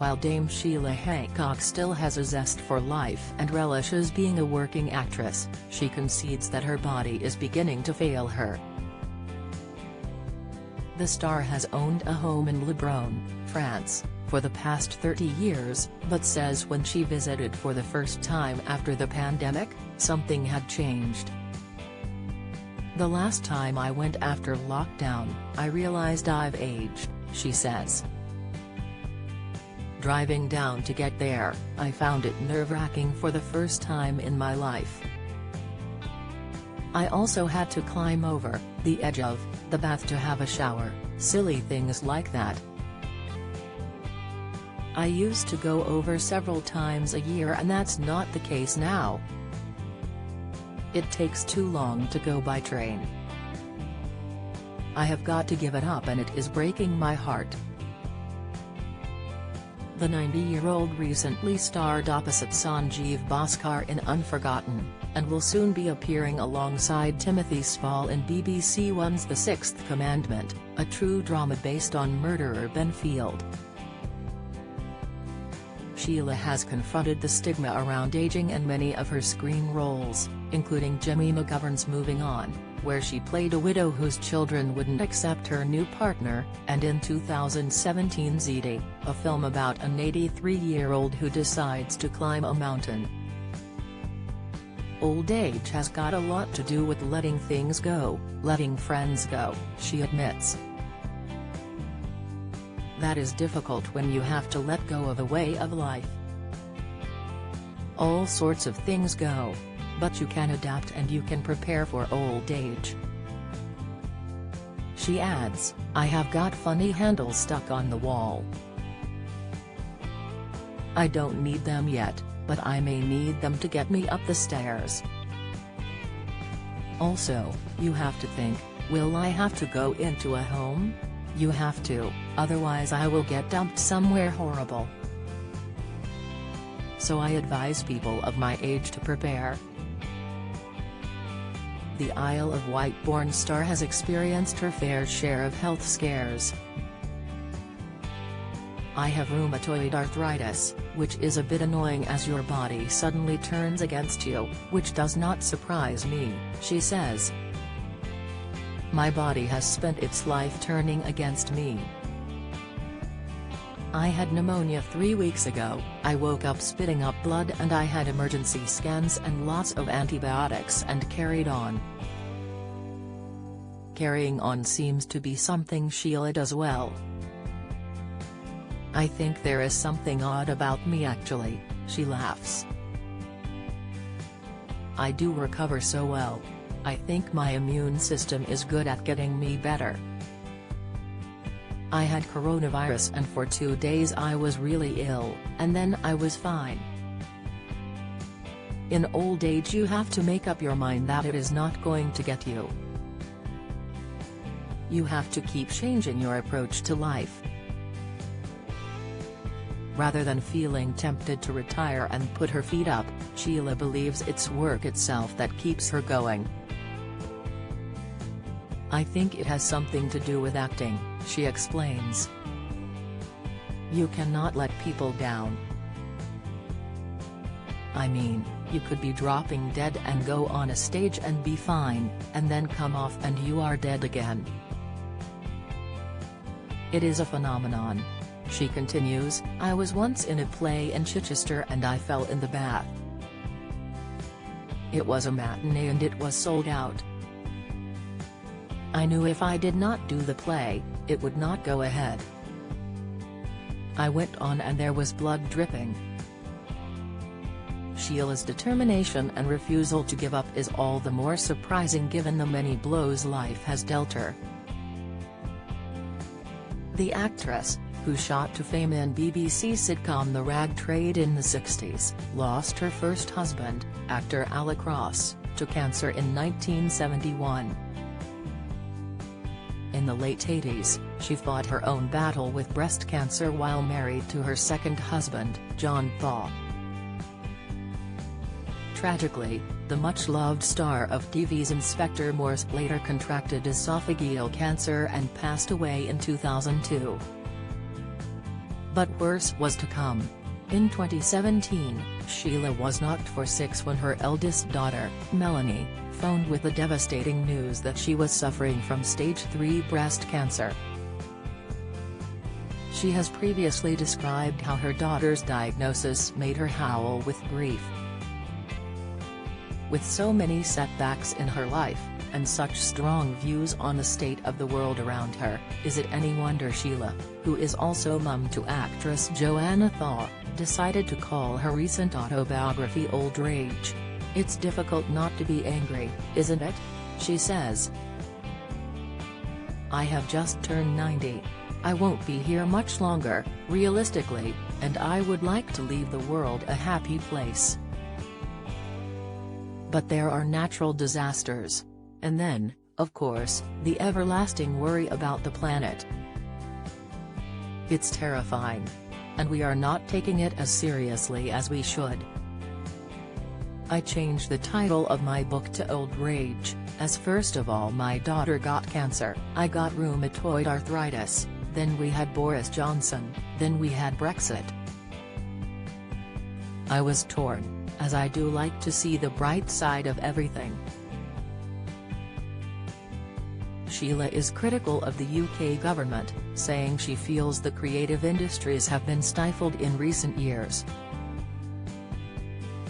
While Dame Sheila Hancock still has a zest for life and relishes being a working actress, she concedes that her body is beginning to fail her. The star has owned a home in Lebrun, France, for the past 30 years, but says when she visited for the first time after the pandemic, something had changed. "The last time I went after lockdown, I realized I've aged," she says. "Driving down to get there, I found it nerve-wracking for the first time in my life. I also had to climb over the edge of the bath to have a shower, silly things like that. I used to go over several times a year and that's not the case now. It takes too long to go by train. I have got to give it up and it is breaking my heart." The 90-year-old recently starred opposite Sanjeev Bhaskar in Unforgotten, and will soon be appearing alongside Timothy Spall in BBC One's The Sixth Commandment, a true drama based on murderer Ben Field. Sheila has confronted the stigma around aging in many of her screen roles, including Jimmy McGovern's Moving On, where she played a widow whose children wouldn't accept her new partner, and in 2017's Edie, a film about an 83-year-old who decides to climb a mountain. Old age has got a lot to do with letting things go, letting friends go, she admits. That is difficult when you have to let go of a way of life. All sorts of things go. But you can adapt and you can prepare for old age. She adds, "I have got funny handles stuck on the wall. I don't need them yet, but I may need them to get me up the stairs. Also, you have to think, will I have to go into a home? You have to, otherwise I will get dumped somewhere horrible. So I advise people of my age to prepare." The Isle of Wight born star has experienced her fair share of health scares. "I have rheumatoid arthritis, which is a bit annoying as your body suddenly turns against you, which does not surprise me," she says. "My body has spent its life turning against me. I had pneumonia 3 weeks ago, I woke up spitting up blood and I had emergency scans and lots of antibiotics and carried on." Carrying on seems to be something Sheila does well. "I think there is something odd about me actually," she laughs. "I do recover so well. I think my immune system is good at getting me better. I had coronavirus and for 2 days I was really ill, and then I was fine." In old age you have to make up your mind that it is not going to get you. You have to keep changing your approach to life. Rather than feeling tempted to retire and put her feet up, Sheila believes it's work itself that keeps her going. "I think it has something to do with acting," she explains. "You cannot let people down. I mean, you could be dropping dead and go on a stage and be fine, and then come off and you are dead again. It is a phenomenon." She continues, "I was once in a play in Chichester and I fell in the bath. It was a matinee and it was sold out. I knew if I did not do the play, it would not go ahead. I went on and there was blood dripping." Sheila's determination and refusal to give up is all the more surprising given the many blows life has dealt her. The actress, who shot to fame in BBC sitcom The Rag Trade in the 60s, lost her first husband, actor Alec Ross, to cancer in 1971. In the late 80s, she fought her own battle with breast cancer while married to her second husband, John Thaw. Tragically, the much-loved star of TV's Inspector Morse later contracted esophageal cancer and passed away in 2002. But worse was to come. In 2017, Sheila was knocked for 6 when her eldest daughter, Melanie, phoned with the devastating news that she was suffering from stage 3 breast cancer. She has previously described how her daughter's diagnosis made her howl with grief. With so many setbacks in her life, and such strong views on the state of the world around her, is it any wonder Sheila, who is also mum to actress Joanna Thaw, decided to call her recent autobiography Old Rage. "It's difficult not to be angry, isn't it?" she says. "I have just turned 90. I won't be here much longer, realistically, and I would like to leave the world a happy place. But there are natural disasters. And then, of course, the everlasting worry about the planet. It's terrifying. And we are not taking it as seriously as we should. I changed the title of my book to Old Rage, as first of all my daughter got cancer, I got rheumatoid arthritis, then we had Boris Johnson, then we had Brexit. I was torn, as I do like to see the bright side of everything." Sheila is critical of the UK government, saying she feels the creative industries have been stifled in recent years.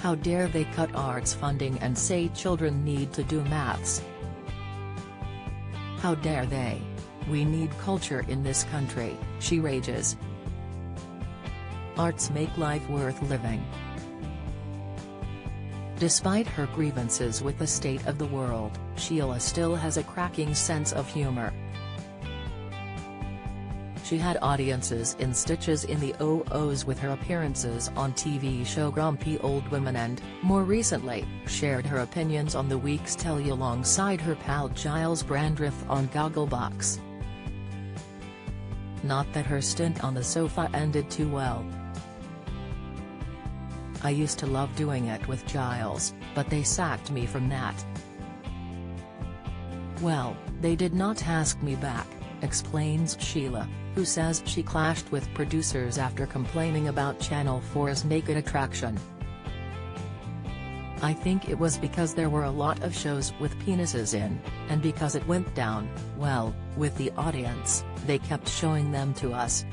"How dare they cut arts funding and say children need to do maths? How dare they? We need culture in this country," she rages. "Arts make life worth living." Despite her grievances with the state of the world, Sheila still has a cracking sense of humor. She had audiences in stitches in the OOs with her appearances on TV show Grumpy Old Women and, more recently, shared her opinions on the week's telly alongside her pal Giles Brandreth on Gogglebox. Not that her stint on the sofa ended too well. "I used to love doing it with Giles, but they sacked me from that." "Well, they did not ask me back," explains Sheila, who says she clashed with producers after complaining about Channel 4's Naked Attraction. "I think it was because there were a lot of shows with penises in, and because it went down, well, with the audience, they kept showing them to us.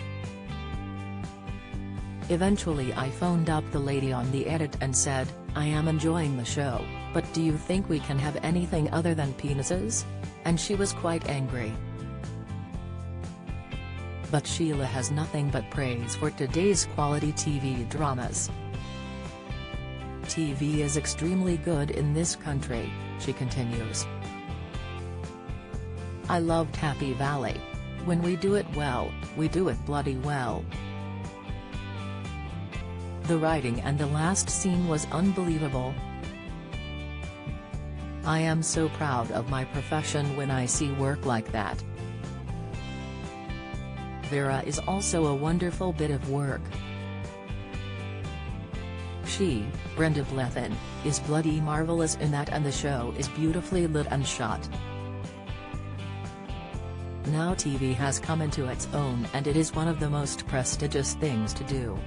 Eventually I phoned up the lady on the edit and said, I am enjoying the show, but do you think we can have anything other than penises? And she was quite angry." But Sheila has nothing but praise for today's quality TV dramas. "TV is extremely good in this country," she continues. "I loved Happy Valley. When we do it well, we do it bloody well. The writing and the last scene was unbelievable. I am so proud of my profession when I see work like that. Vera is also a wonderful bit of work. She, Brenda Blethyn, is bloody marvelous in that, and the show is beautifully lit and shot. Now TV has come into its own and it is one of the most prestigious things to do.